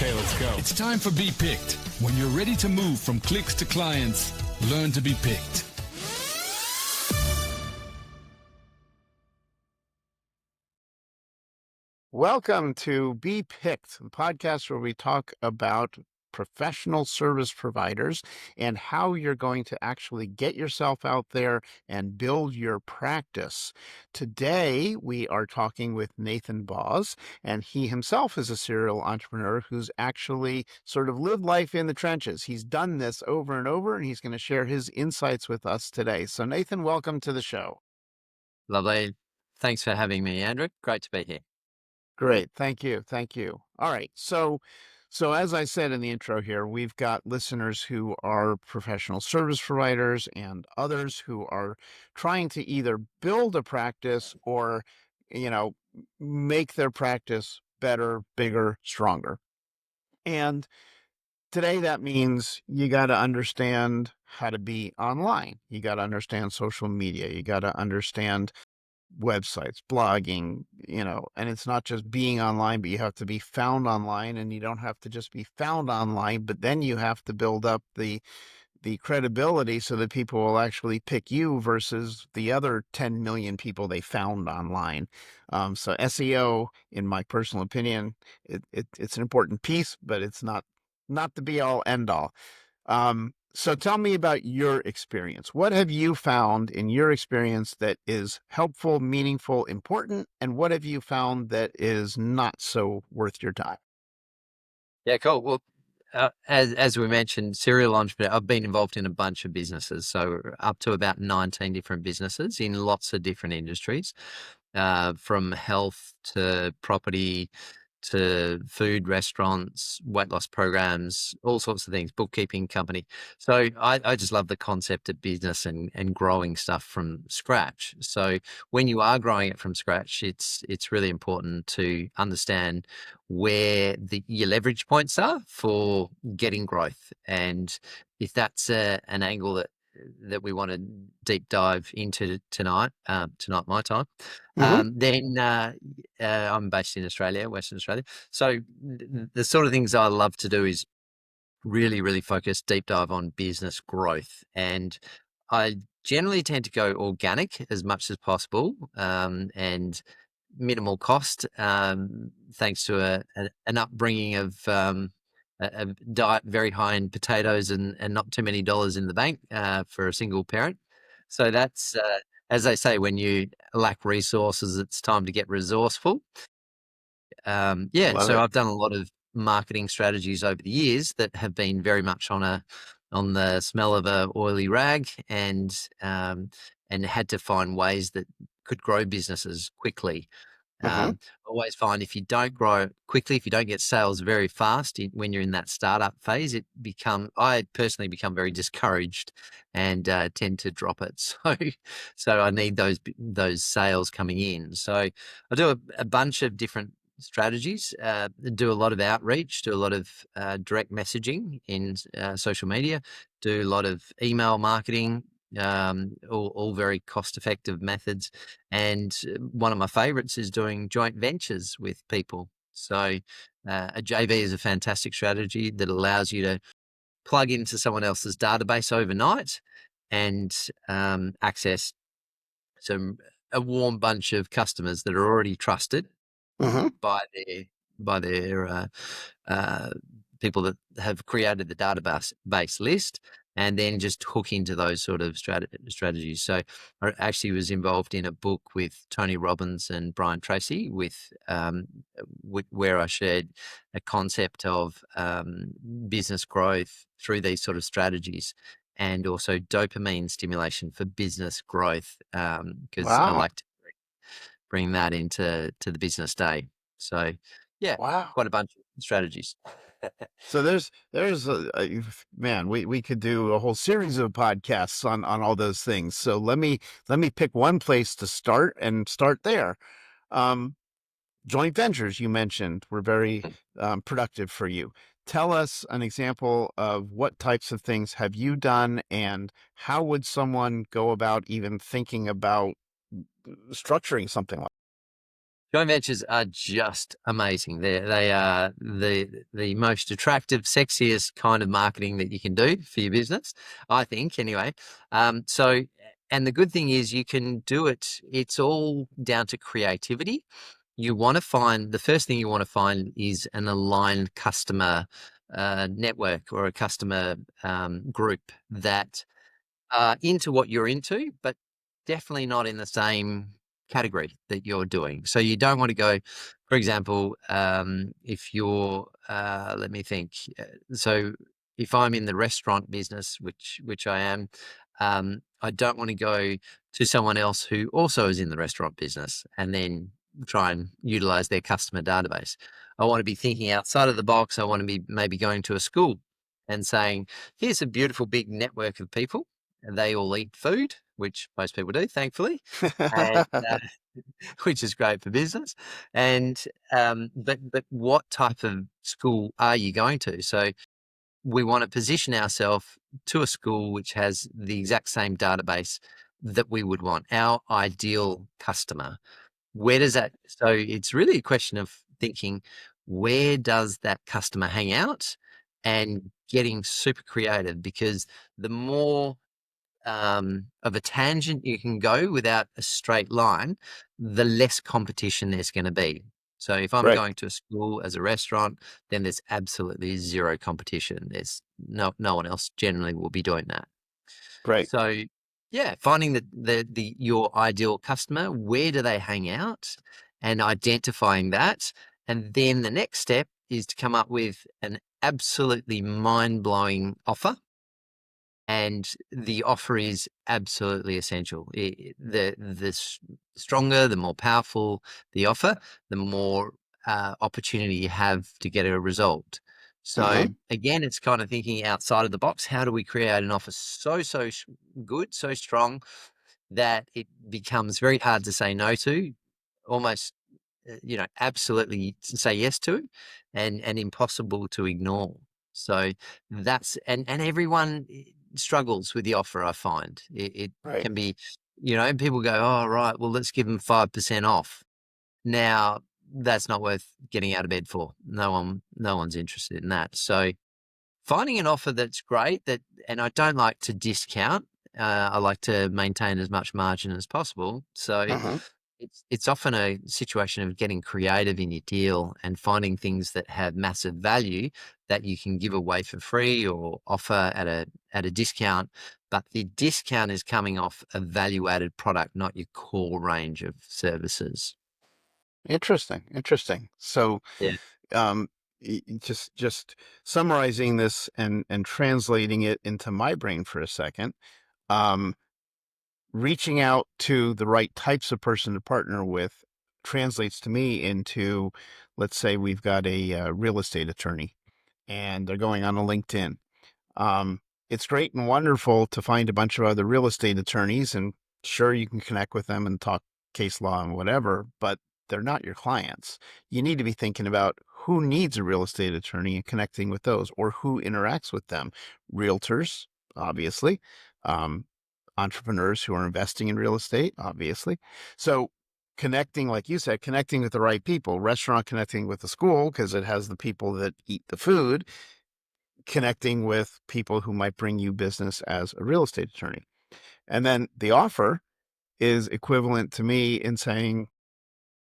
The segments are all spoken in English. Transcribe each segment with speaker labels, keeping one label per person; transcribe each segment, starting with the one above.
Speaker 1: Okay, let's go. It's time for Be Picked. When you're ready to move from clicks to clients, learn to be picked.
Speaker 2: Welcome to Be Picked, the podcast where we talk about professional service providers and how you're going to actually get yourself out there and build your practice. Today, we are talking with Nathan Boz, and he himself is a serial entrepreneur who's actually sort of lived life in the trenches. He's done this over and over, and he's going to share his insights with us today. So, Nathan, welcome to the show.
Speaker 3: Lovely. Thanks for having me, Andrew. Great to be here.
Speaker 2: Great. Thank you. Thank you. All right. So as I said in the intro here, we've got listeners who are professional service providers and others who are trying to either build a practice or, make their practice better, bigger, stronger. And today that means you got to understand how to be online. You got to understand social media. You got to understand websites, blogging, and it's not just being online, but you have to be found online, and you don't have to just be found online, but then you have to build up the credibility so that people will actually pick you versus the other 10 million people they found online. So SEO, in my personal opinion, it's an important piece, but it's not the be all end all. So tell me about your experience. What have you found in your experience that is helpful, meaningful, important, and what have you found that is not so worth your time?
Speaker 3: Yeah, cool. Well, as we mentioned, serial entrepreneur, I've been involved in a bunch of businesses, so up to about 19 different businesses in lots of different industries, from health to property to food, restaurants, weight loss programs, all sorts of things, bookkeeping company. So I just love the concept of business and growing stuff from scratch. So when you are growing it from scratch, it's really important to understand where your leverage points are for getting growth. And if that's an angle that we want to deep dive into tonight my time, then I'm based in Australia, Western Australia. So the sort of things I love to do is really, really focus deep dive on business growth. And I generally tend to go organic as much as possible, and minimal cost, thanks to an upbringing of a diet very high in potatoes and not too many dollars in the bank for a single parent. So that's, as they say, when you lack resources, it's time to get resourceful.
Speaker 2: Love
Speaker 3: So
Speaker 2: it.
Speaker 3: I've done a lot of marketing strategies over the years that have been very much on the smell of a oily rag, and had to find ways that could grow businesses quickly.
Speaker 2: Mm-hmm.
Speaker 3: Always find if you don't grow quickly, if you don't get sales very fast when you're in that startup phase, I personally become very discouraged and tend to drop it. So I need those sales coming in. So I do a bunch of different strategies, do a lot of outreach, do a lot of direct messaging in social media, do a lot of email marketing, all very cost-effective methods. And one of my favorites is doing joint ventures with people. So a JV is a fantastic strategy that allows you to plug into someone else's database overnight and access a warm bunch of customers that are already trusted
Speaker 2: Mm-hmm.
Speaker 3: by their people that have created the database list, and then just hook into those sort of strategies. So I actually was involved in a book with Tony Robbins and Brian Tracy where I shared a concept of business growth through these sort of strategies, and also dopamine stimulation for business growth, because I
Speaker 2: Wow.
Speaker 3: like to bring that into the business day. So yeah,
Speaker 2: Wow.
Speaker 3: quite a bunch of strategies.
Speaker 2: So there's man, we could do a whole series of podcasts on all those things. So let me pick one place to start and start there. Um, Joint ventures you mentioned were very productive for you. Tell us an example of what types of things have you done, and how would someone go about even thinking about structuring something like
Speaker 3: Joint ventures are just amazing. They are the most attractive, sexiest kind of marketing that you can do for your business, I think, anyway. So, and the good thing is you can do it. It's all down to creativity. You want to find the first thing you want to find is an aligned customer network or a customer group that into what you're into, but definitely not in the same category that you're doing. So you don't want to go, for example, if you're, let me think. So if I'm in the restaurant business, which I am, I don't want to go to someone else who also is in the restaurant business and then try and utilize their customer database. I want to be thinking outside of the box. I want to be maybe going to a school and saying, here's a beautiful big network of people and they all eat food, which most people do, thankfully, and which is great for business. And but what type of school are you going to? So we want to position ourselves to a school which has the exact same database that we would want, our ideal customer. Where does that? So it's really a question of thinking, where does that customer hang out, and getting super creative, because the more of a tangent you can go without a straight line, the less competition there's going to be. So if I'm
Speaker 2: Right,
Speaker 3: going to a school as a restaurant, then there's absolutely zero competition. There's no one else generally will be doing that.
Speaker 2: right.
Speaker 3: So yeah, finding the your ideal customer, where do they hang out, and identifying that. And then the next step is to come up with an absolutely mind-blowing offer, and the offer is absolutely essential. The stronger, the more powerful the offer, the more opportunity you have to get a result. So
Speaker 2: Uh-huh.
Speaker 3: again, it's kind of thinking outside of the box. How do we create an offer good, so strong that it becomes very hard to say no to, almost absolutely say yes to, and impossible to ignore. So that's and everyone struggles with the offer. I find it
Speaker 2: Right.
Speaker 3: can be, people go, oh right, well let's give them 5% off. Now that's not worth getting out of bed for. No one's interested in that. So finding an offer that's great, and I don't like to discount. I like to maintain as much margin as possible. So
Speaker 2: Uh-huh.
Speaker 3: it's often a situation of getting creative in your deal and finding things that have massive value that you can give away for free or offer at a discount. But the discount is coming off a value added product, not your core range of services.
Speaker 2: Interesting. Interesting. So,
Speaker 3: Yeah.
Speaker 2: um, just summarizing this and translating it into my brain for a second. Um, Reaching out to the right types of person to partner with translates to me into, let's say we've got a real estate attorney and they're going on a LinkedIn. Um, it's great and wonderful to find a bunch of other real estate attorneys, and sure, you can connect with them and talk case law and whatever, but they're not your clients. You need to be thinking about who needs a real estate attorney and connecting with those, or who interacts with them. Realtors, obviously, um, entrepreneurs who are investing in real estate, obviously. So, connecting, like you said, connecting with the right people, restaurant connecting with the school because it has the people that eat the food, connecting with people who might bring you business as a real estate attorney. And then the offer is equivalent to me in saying,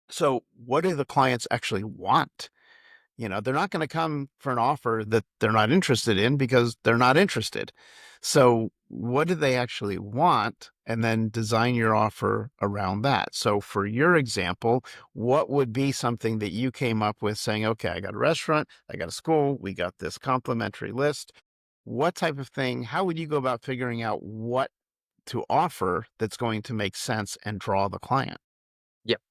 Speaker 2: so what do the clients actually want? They're not going to come for an offer that they're not interested in because they're not interested. So, what do they actually want? And then design your offer around that. So, for your example, what would be something that you came up with saying, okay, I got a restaurant, I got a school, we got this complimentary list. What type of thing, how would you go about figuring out what to offer that's going to make sense and draw the client?
Speaker 3: Yep.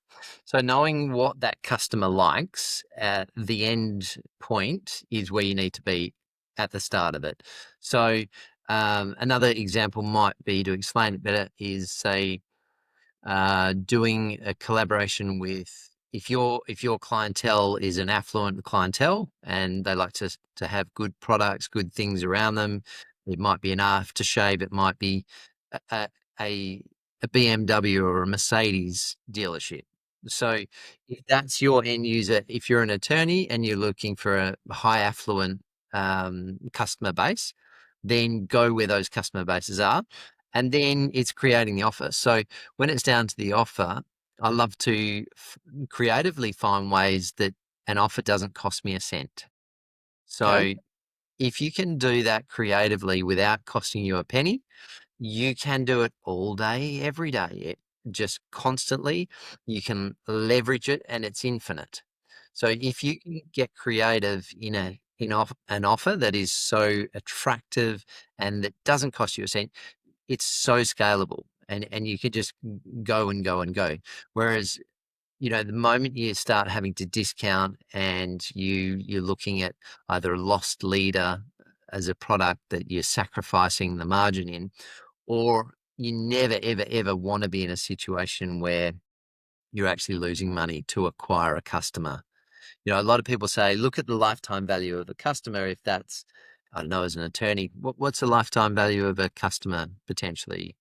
Speaker 3: So knowing what that customer likes at the end point is where you need to be at the start of it. So another example might be, to explain it better, is say doing a collaboration with, if your clientele is an affluent clientele and they like to have good products, good things around them. It might be an aftershave, it might be a, a, a BMW or a Mercedes dealership. So if that's your end user, if you're an attorney and you're looking for a high affluent customer base, then go where those customer bases are. And then it's creating the offer. So when it's down to the offer, I love to creatively find ways that an offer doesn't cost me a cent.
Speaker 2: Okay.
Speaker 3: So if you can do that creatively without costing you a penny, you can do it all day, every day, just constantly. You can leverage it, and it's infinite. So if you can get creative an offer that is so attractive and that doesn't cost you a cent, it's so scalable, and you can just go and go and go. Whereas, the moment you start having to discount and you're looking at either a lost leader as a product that you're sacrificing the margin in, or you never, ever, ever want to be in a situation where you're actually losing money to acquire a customer. A lot of people say, look at the lifetime value of a customer. If that's, I don't know, as an attorney, what's the lifetime value of a customer potentially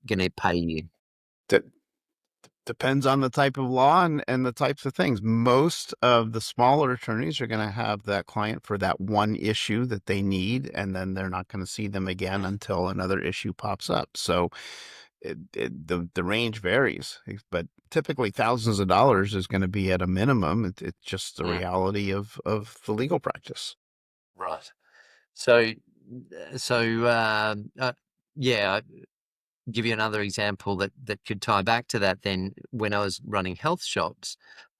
Speaker 3: going to pay you?
Speaker 2: That depends on the type of law and the types of things. Most of the smaller attorneys are going to have that client for that one issue that they need, and then they're not going to see them again until another issue pops up. So the range varies, but typically thousands of dollars is going to be at a minimum. It's just the
Speaker 3: Mm,
Speaker 2: reality of the legal practice.
Speaker 3: right. So, so yeah, give you another example that could tie back to that. Then, when I was running health shops,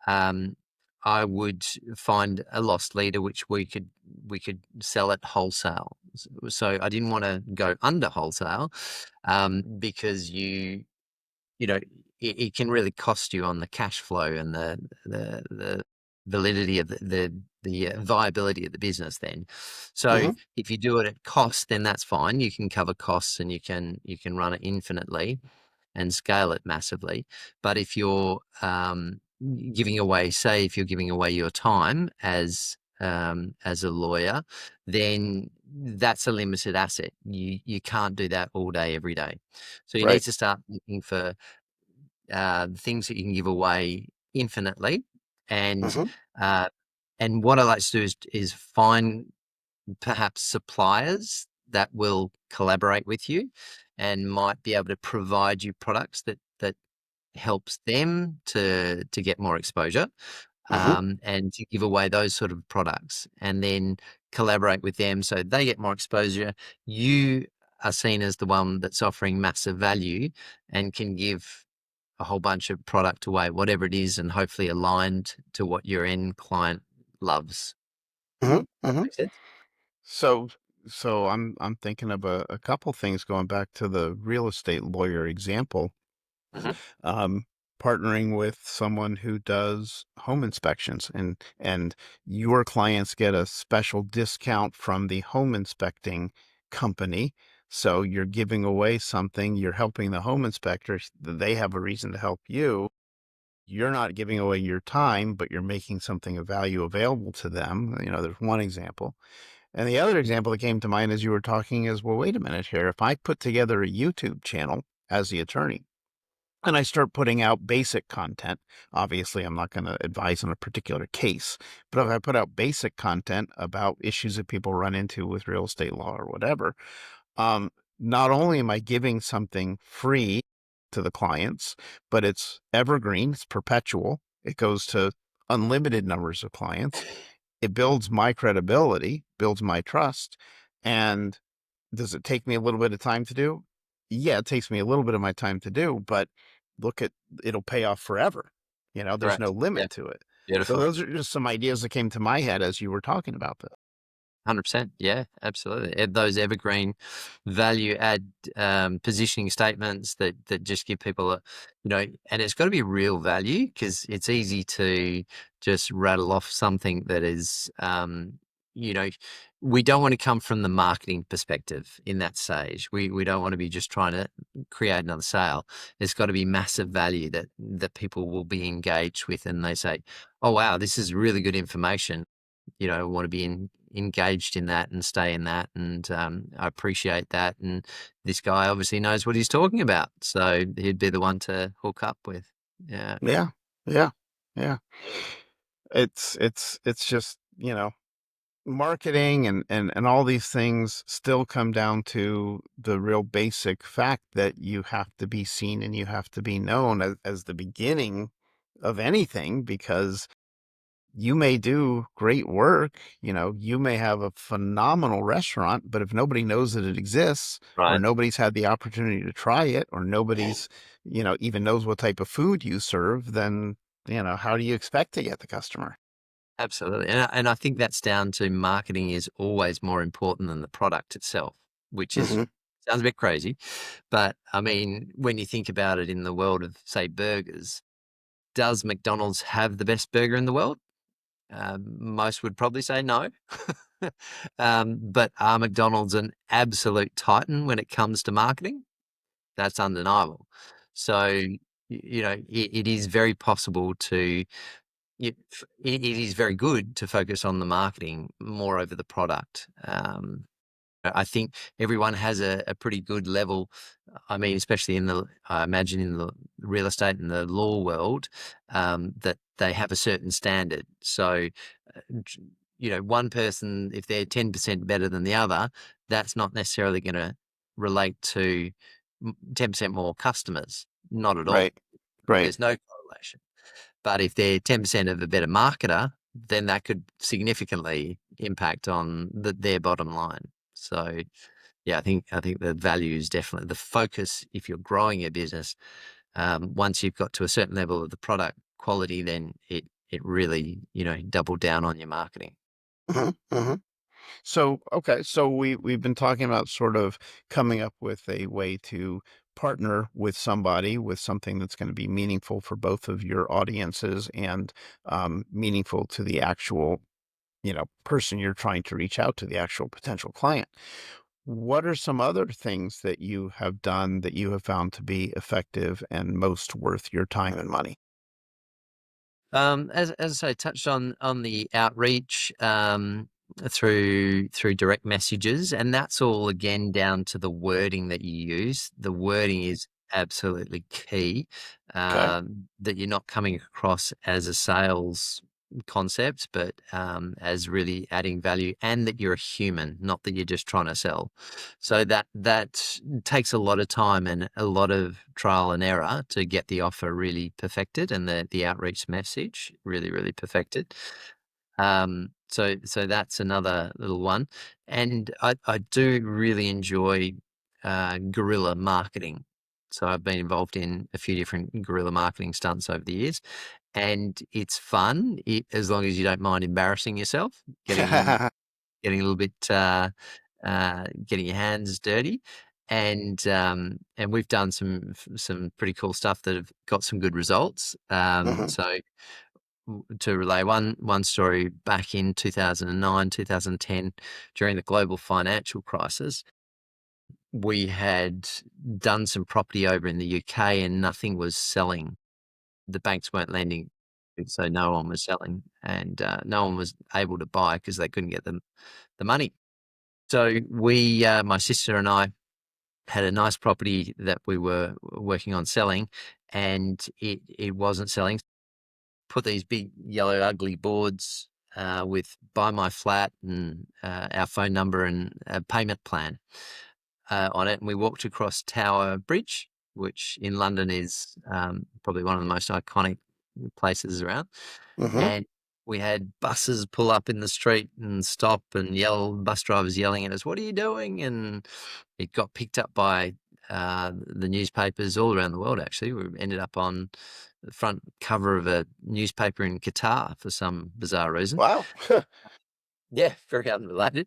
Speaker 3: um, I would find a lost leader which we could sell at wholesale. So I didn't want to go under wholesale, because you know it can really cost you on the cash flow and the validity of the viability of the business then. So
Speaker 2: Hmm.
Speaker 3: if you do it at cost, then that's fine. You can cover costs and you can run it infinitely and scale it massively. But if you're giving away, say, if you're giving away your time as a lawyer, then that's a limited asset. You can't do that all day, every day. So you need
Speaker 2: Right.
Speaker 3: to start looking for things that you can give away infinitely, and
Speaker 2: Hmm.
Speaker 3: uh, and what I like to do is find perhaps suppliers that will collaborate with you and might be able to provide you products that helps them to get more exposure,
Speaker 2: Hmm.
Speaker 3: and to give away those sort of products, and then collaborate with them so they get more exposure. You are seen as the one that's offering massive value and can give a whole bunch of product away, whatever it is, and hopefully aligned to what your end client loves.
Speaker 2: Hmm.
Speaker 3: That
Speaker 2: Hmm.
Speaker 3: makes sense?
Speaker 2: So so I'm thinking of a couple things going back to the real estate lawyer example.
Speaker 3: Mhm.
Speaker 2: um, Partnering with someone who does home inspections, and your clients get a special discount from the home inspecting company. So you're giving away something, you're helping the home inspectors, they have a reason to help you. You're not giving away your time, but you're making something of value available to them. There's one example. And the other example that came to mind as you were talking is, well, wait a minute here. If I put together a YouTube channel as the attorney, and I start putting out basic content. Obviously, I'm not going to advise on a particular case, but if I put out basic content about issues that people run into with real estate law or whatever, um, not only am I giving something free to the clients, but it's evergreen, it's perpetual, it goes to unlimited numbers of clients. It builds my credibility, builds my trust, and does it take me a little bit of time to do? Yeah, it takes me a little bit of my time to do, but look at it'll pay off forever. There's no
Speaker 3: Correct. Yeah.
Speaker 2: limit to it. So
Speaker 3: Beautiful.
Speaker 2: those are just some ideas that came to my head as you were talking about this.
Speaker 3: 100%. Yeah, absolutely. Those evergreen value add positioning statements that just give people and it's got to be real value, because it's easy to just rattle off something that is, you know, we don't want to come from the marketing perspective in that stage. We don't want to be just trying to create another sale. There's got to be massive value that people will be engaged with, and they say, "Oh wow, this is really good information. Want to be engaged in that and stay in that, and I appreciate that, and this guy obviously knows what he's talking about, so he'd be the one to hook up with." Yeah.
Speaker 2: Yeah. Yeah. Yeah. It's just, marketing and all these things still come down to the real basic fact that you have to be seen and you have to be known as the beginning of anything, because you may do great work, you may have a phenomenal restaurant, but if nobody knows that it exists, or
Speaker 3: Right.
Speaker 2: nobody's had the opportunity to try it, or nobody's, even knows what type of food you serve, then, how do you expect to get the customer?
Speaker 3: Absolutely. And I think that's down to marketing is always more important than the product itself, which is
Speaker 2: Hmm.
Speaker 3: sounds a bit crazy. But I mean, when you think about it in the world of, say, burgers, does McDonald's have the best burger in the world? Most would probably say no. But are McDonald's an absolute titan when it comes to marketing? That's undeniable. So, it is very possible to it is very good to focus on the marketing more over the product. I think everyone has a pretty good level. I mean, especially I imagine in the real estate and the law world, that they have a certain standard. So, one person, if they're 10% better than the other, that's not necessarily going to relate to 10% more customers. Not at all.
Speaker 2: Right. Right.
Speaker 3: There's no correlation. But if they're 10% of a better marketer, then that could significantly impact on their bottom line. So, yeah, I think the value is definitely the focus. If you're growing your business, once you've got to a certain level of the product quality, then it really double down on your marketing.
Speaker 2: Hmm. So, okay, so we've been talking about sort of coming up with a way to partner with somebody with something that's going to be meaningful for both of your audiences, and meaningful to the actual, person you're trying to reach out to, the actual potential client. What are some other things that you have done that you have found to be effective and most worth your time and money?
Speaker 3: As I touched on the outreach, through direct messages, and that's all again down to the wording that you use. The wording is absolutely key.
Speaker 2: Okay.
Speaker 3: That you're not coming across as a sales concept, but as really adding value, and that you're a human, not that you're just trying to sell. So that takes a lot of time and a lot of trial and error to get the offer really perfected, and the outreach message really, really perfected. So that's another little one. And I do really enjoy guerrilla marketing. So I've been involved in a few different guerrilla marketing stunts over the years, and it's fun as long as you don't mind embarrassing yourself, getting a little bit, getting your hands dirty, and we've done some pretty cool stuff that have got some good results.
Speaker 2: Hmm.
Speaker 3: So to relay one story, back in 2009, 2010, during the global financial crisis, we had done some property over in the UK and nothing was selling. The banks weren't lending, so no one was selling, and no one was able to buy because they couldn't get the money. So my sister and I, had a nice property that we were working on selling, and it wasn't selling. Put these big yellow ugly boards with "Buy My Flat" and our phone number and a payment plan on it, and we walked across Tower Bridge, which in London is probably one of the most iconic places around.
Speaker 2: Hmm.
Speaker 3: And we had buses pull up in the street and stop and yell, bus drivers yelling at us, "What are you doing?" And it got picked up by the newspapers all around the world, actually. We ended up on the front cover of a newspaper in Qatar for some bizarre reason.
Speaker 2: Wow.
Speaker 3: Yeah, very unrelated.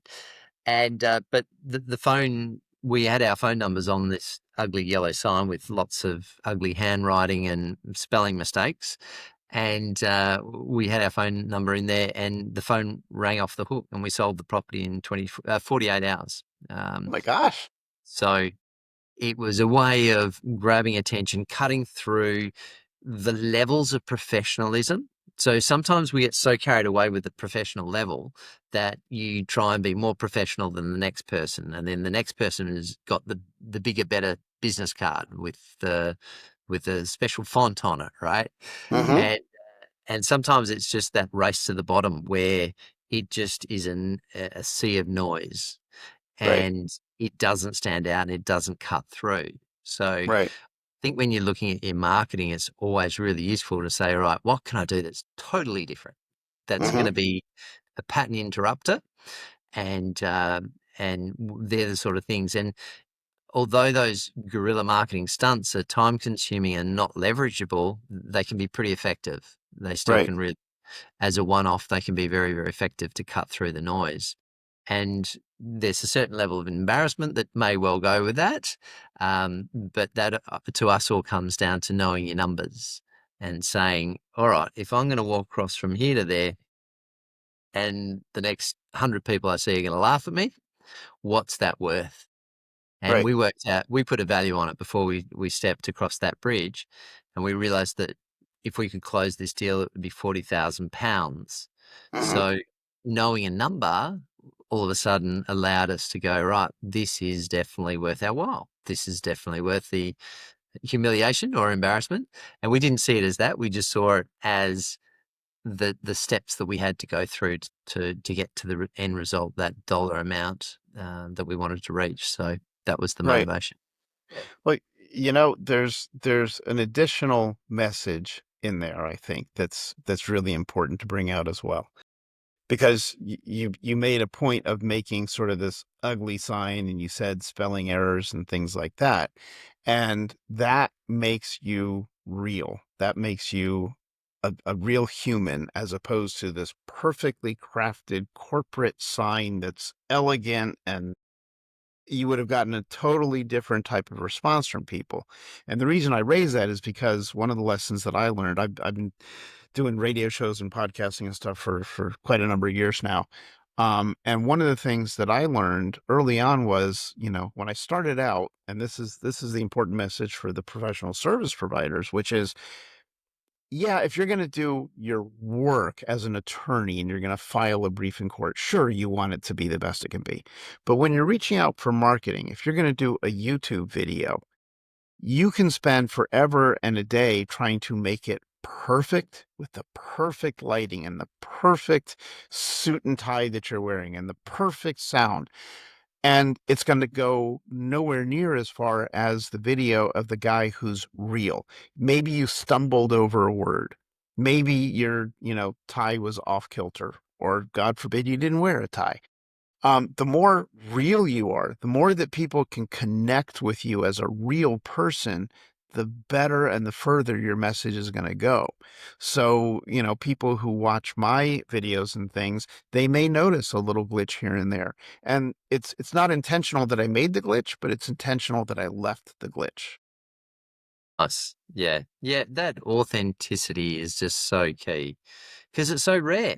Speaker 3: And but the phone, we had our phone numbers on this ugly yellow sign with lots of ugly handwriting and spelling mistakes. And we had our phone number in there, and the phone rang off the hook, and we sold the property in 48 hours.
Speaker 2: Oh
Speaker 3: Um,
Speaker 2: my gosh.
Speaker 3: so it was a way of grabbing attention, cutting through the levels of professionalism. So sometimes we get so carried away with the professional level that you try and be more professional than the next person, and then the next person has got the bigger, better business card with the special font on it, right?
Speaker 2: Hmm.
Speaker 3: And sometimes it's just that race to the bottom where it just is a sea of noise
Speaker 2: Right.
Speaker 3: and it doesn't stand out and it doesn't cut through. So I
Speaker 2: Right.
Speaker 3: think when you're looking at your marketing, it's always really useful to say, all right, what can I do that's totally different? That's going
Speaker 2: Hmm.
Speaker 3: to be a pattern interrupter, and they're the sort of things. And although those guerrilla marketing stunts are time consuming and not leverageable, they can be pretty effective. They still
Speaker 2: Right.
Speaker 3: can really, as a one off, they can be very, very effective to cut through the noise. And there's a certain level of embarrassment that may well go with that. But that to us all comes down to knowing your numbers and saying, all right, if I'm going to walk across from here to there and the next 100 people I see are going to laugh at me, what's that worth? And
Speaker 2: Right.
Speaker 3: we worked out, we put a value on it before we stepped across that bridge. And we realized that if we could close this deal, it would be £40,000.
Speaker 2: Hmm.
Speaker 3: So knowing a number all of a sudden allowed us to go, right, this is definitely worth our while. This is definitely worth the humiliation or embarrassment. And we didn't see it as that. We just saw it as the steps that we had to go through to get to the end result, that dollar amount that we wanted to reach. So that was the
Speaker 2: Right.
Speaker 3: motivation.
Speaker 2: Well, there's an additional message in there, I think, that's really important to bring out as well. Because you made a point of making sort of this ugly sign, and you said spelling errors and things like that. And that makes you real. That makes you a real human, as opposed to this perfectly crafted corporate sign that's elegant, and you would have gotten a totally different type of response from people. And the reason I raise that is because one of the lessons that I learned, I've been doing radio shows and podcasting and stuff for quite a number of years now. And one of the things that I learned early on was, when I started out, and this is the important message for the professional service providers, which is, yeah, if you're going to do your work as an attorney and you're going to file a brief in court, sure, you want it to be the best it can be. But when you're reaching out for marketing, if you're going to do a YouTube video, you can spend forever and a day trying to make it perfect with the perfect lighting and the perfect suit and tie that you're wearing and the perfect sound. And it's going to go nowhere near as far as the video of the guy who's real. Maybe you stumbled over a word. Maybe your, tie was off kilter, or God forbid you didn't wear a tie. The more real you are, the more that people can connect with you as a real person, the better and the further your message is going to go. So, people who watch my videos and things, they may notice a little glitch here and there. And it's not intentional that I made the glitch, but it's intentional that I left the glitch.
Speaker 3: Us. Yeah. Yeah. That authenticity is just so key because it's so rare.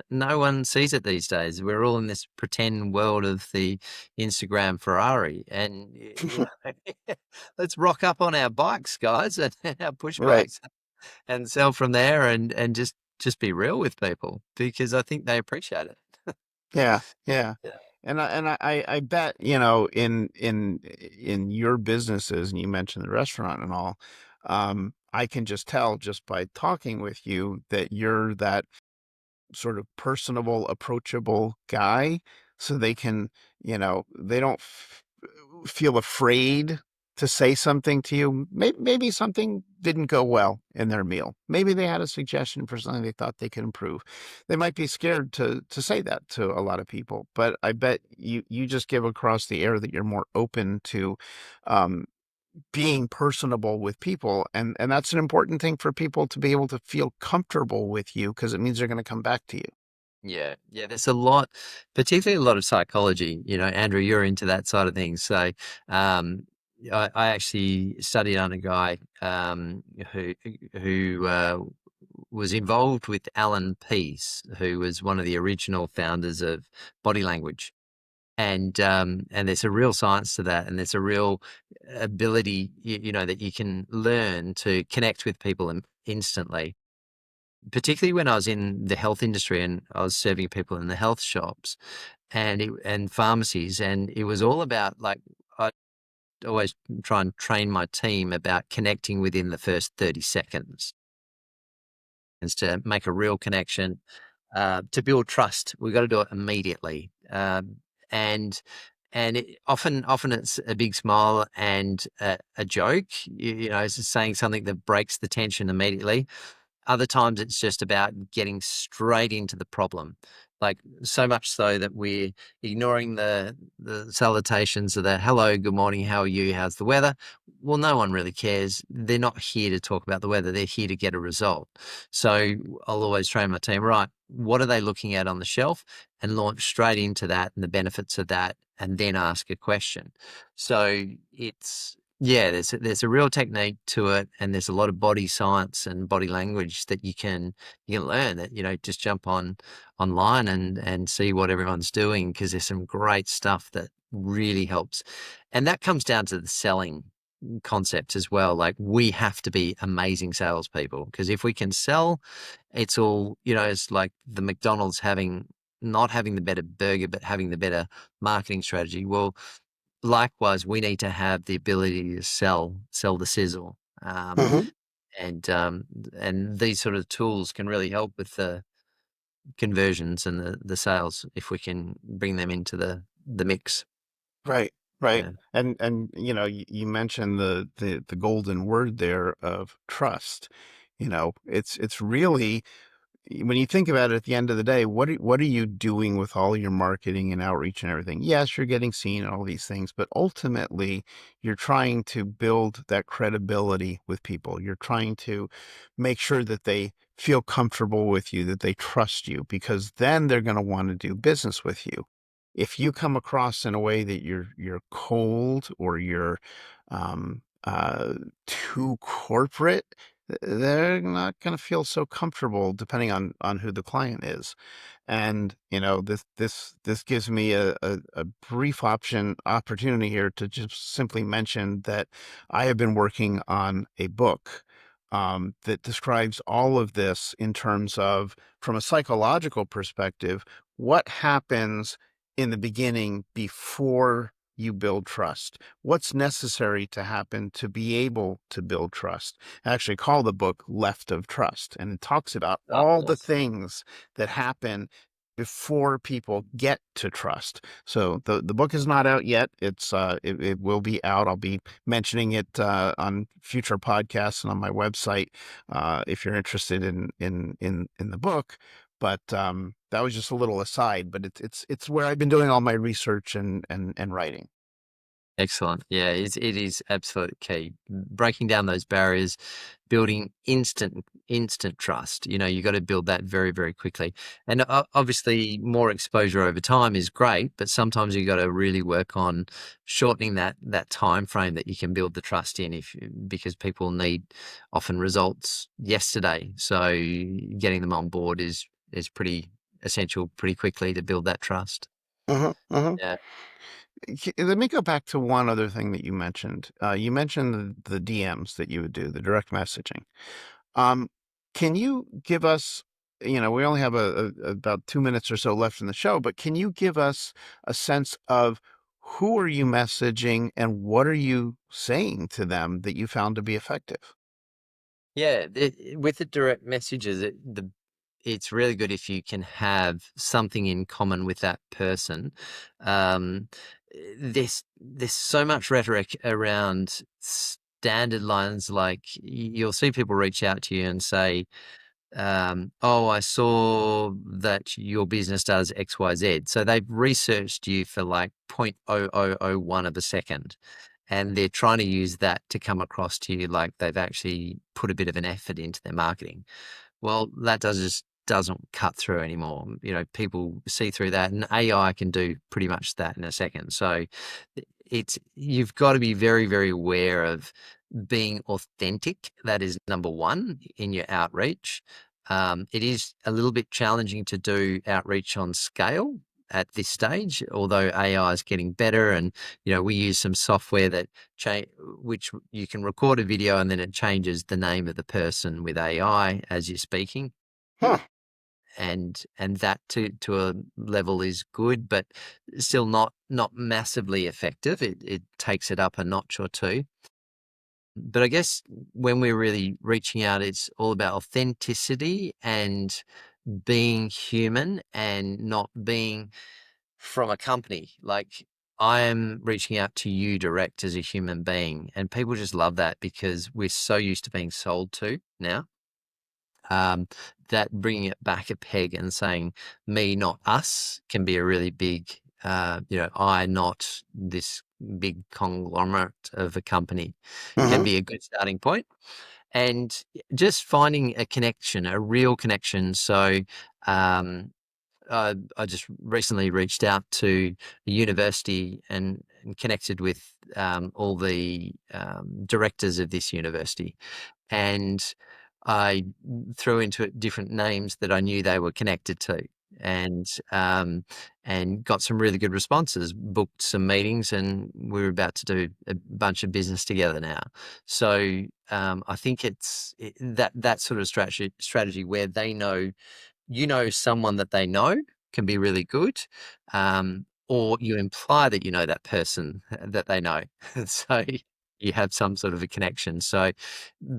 Speaker 3: No one sees it these days. We're all in this pretend world of the Instagram Ferrari, and let's rock up on our bikes, guys, and our push
Speaker 2: Right.
Speaker 3: bikes, and sell from there, and just be real with people because I think they appreciate it.
Speaker 2: Yeah, yeah.
Speaker 3: Yeah.
Speaker 2: And I bet, in your businesses, and you mentioned the restaurant and all, I can just tell just by talking with you that you're that sort of personable, approachable guy, so they can, they don't feel afraid to say something to you. Maybe something didn't go well in their meal. Maybe they had a suggestion for something they thought they could improve. They might be scared to say that to a lot of people, but I bet you just give across the air that you're more open to um, being personable with people, and that's an important thing for people to be able to feel comfortable with you, because it means they're going to come back to you.
Speaker 3: Yeah, yeah, there's a lot, particularly a lot of psychology. Andrew, you're into that side of things. So, um, I actually studied on a guy who was involved with Alan Pease, who was one of the original founders of body language. And there's a real science to that, and there's a real ability, that you can learn to connect with people instantly, particularly when I was in the health industry and I was serving people in the health shops and pharmacies, and it was all about, like, I always try and train my team about connecting within the first 30 seconds. to make a real connection, to build trust. We've got to do it immediately. And often it's a big smile and a joke, it's just saying something that breaks the tension immediately. Other times it's just about getting straight into the problem, like so much so that we're ignoring the salutations of the hello, good morning, how are you, how's the weather? Well, no one really cares. They're not here to talk about the weather. They're here to get a result. So I'll always train my team, right, what are they looking at on the shelf, and launch straight into that and the benefits of that, and then ask a question. So there's a real technique to it, and there's a lot of body science and body language that you can learn. That just jump online and see what everyone's doing, because there's some great stuff that really helps, and that comes down to the selling concept as well. Like, we have to be amazing salespeople, because if we can sell, it's all it's like the McDonald's not having the better burger, but having the better marketing strategy. Well, likewise, we need to have the ability to sell the sizzle,
Speaker 2: Mhm.
Speaker 3: and these sort of tools can really help with the conversions and the sales, if we can bring them into the mix.
Speaker 2: Right, right.
Speaker 3: Yeah.
Speaker 2: And you mentioned the golden word there of trust. It's really, when you think about it, at the end of the day, what are you doing with all your marketing and outreach and everything? Yes, you're getting seen and all these things, but ultimately you're trying to build that credibility with people. You're trying to make sure that they feel comfortable with you, that they trust you, because then they're going to want to do business with you. If you come across in a way that you're cold, or you're um, uh, too corporate, they're not going to feel so comfortable, depending on who the client is. And this gives me a brief opportunity here to just simply mention that I have been working on a book that describes all of this in terms of, from a psychological perspective, what happens in the beginning before you build trust. What's necessary to happen to be able to build trust? I actually call the book Left of Trust, and it talks about
Speaker 3: Oh,
Speaker 2: all the
Speaker 3: awesome.
Speaker 2: things that happen before people get to trust. So the book is not out yet. It will be out. I'll be mentioning it on future podcasts and on my website if you're interested in the book. But that was just a little aside. But it's where I've been doing all my research and writing.
Speaker 3: Excellent. Yeah, it is absolutely key. Breaking down those barriers, building instant trust. You got to build that very, very quickly. And obviously, more exposure over time is great, but sometimes you got to really work on shortening that time frame that you can build the trust in, because people need often results yesterday. So getting them on board is pretty essential pretty quickly to build that trust.
Speaker 2: Uh-huh, uh-huh.
Speaker 3: Yeah.
Speaker 2: Let me go back to one other thing that you mentioned. You mentioned the DMs that you would do, the direct messaging. Um, can you give us, we only have about 2 minutes or so left in the show, but can you give us a sense of who are you messaging and what are you saying to them that you found to be effective?
Speaker 3: Yeah, with the direct messages, it's really good if you can have something in common with that person. Um, there's so much rhetoric around standard lines, like you'll see people reach out to you and say, "Oh, I saw that your business does XYZ." So they've researched you for like 0.0001 of a second, and they're trying to use that to come across to you like they've actually put a bit of an effort into their marketing. Well, that just doesn't cut through anymore. People see through that, and AI can do pretty much that in a second. So you've got to be very, very aware of being authentic. That is number one in your outreach. It is a little bit challenging to do outreach on scale at this stage, although AI is getting better, and we use some software that which you can record a video and then it changes the name of the person with AI as you're speaking,
Speaker 2: Huh.
Speaker 3: and that to a level is good, but still not massively effective. It takes it up a notch or two. But I guess when we're really reaching out, it's all about authenticity and being human and not being from a company. Like, I am reaching out to you direct as a human being, and people just love that because we're so used to being sold to now. That bringing it back a peg and saying me, not us, can be a really big, I, not this big conglomerate of a company, can be a good starting point. And just finding a connection, a real connection. So, I just recently reached out to a university and connected with all the directors of this university, and I threw into it different names that I knew they were connected to, and got some really good responses. Booked some meetings, and we're about to do a bunch of business together now. So I think that sort of strategy where they know someone that they know can be really good, or you imply that you know that person that they know. So you have some sort of a connection. So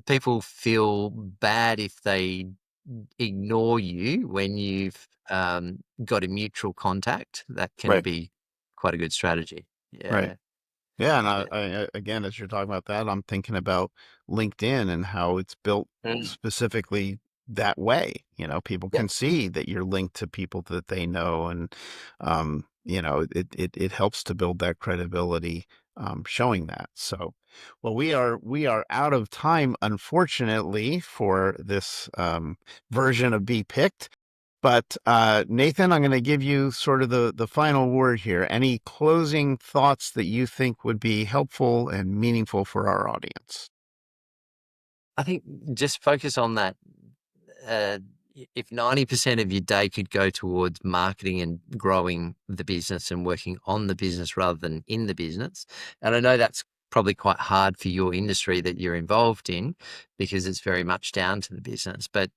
Speaker 3: people feel bad if they ignore you when you've got a mutual contact. That can
Speaker 2: Right.
Speaker 3: be quite a good strategy.
Speaker 2: Right.
Speaker 3: Yeah.
Speaker 2: Yeah, and
Speaker 3: Yeah.
Speaker 2: again, as you're talking about that, I'm thinking about LinkedIn and how it's built
Speaker 3: Mm.
Speaker 2: specifically that way. People
Speaker 3: Yep.
Speaker 2: can see that you're linked to people that they know, and it helps to build that credibility, showing that. So, well, we are out of time, unfortunately, for this version of Be Picked. But Nathan, I'm going to give you sort of the final word here. Any closing thoughts that you think would be helpful and meaningful for our audience?
Speaker 3: I think just focus on that. If 90% of your day could go towards marketing and growing the business and working on the business rather than in the business, and I know that's probably quite hard for your industry that you're involved in because it's very much down to the business, but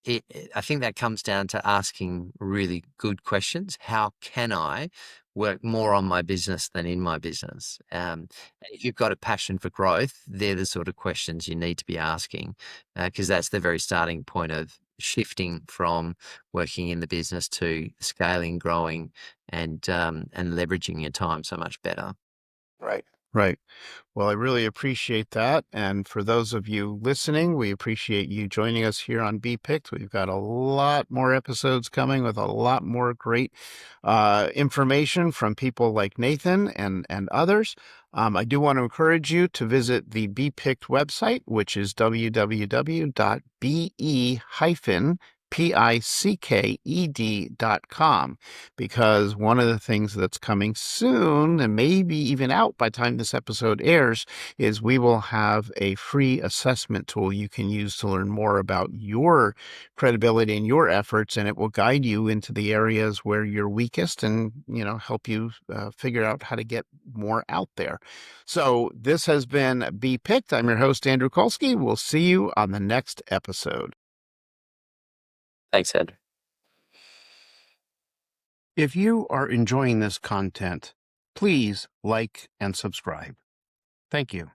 Speaker 3: I think that comes down to asking really good questions. How can I work more on my business than in my business? If you've got a passion for growth, they're the sort of questions you need to be asking, because that's the very starting point of shifting from working in the business to scaling, growing, and leveraging your time so much better.
Speaker 2: Right. Right. Well, I really appreciate that. And for those of you listening, we appreciate you joining us here on Be Picked. We've got a lot more episodes coming with a lot more great information from people like Nathan and others. I do want to encourage you to visit the Be Picked website, which is www.picked.com, because one of the things that's coming soon, and maybe even out by the time this episode airs, is we will have a free assessment tool you can use to learn more about your credibility and your efforts, and it will guide you into the areas where you're weakest and help you figure out how to get more out there. So this has been Be Picked. I'm your host, Andrew Kolsky. We'll see you on the next episode.
Speaker 3: Thanks, Ed.
Speaker 2: If you are enjoying this content, please like and subscribe. Thank you.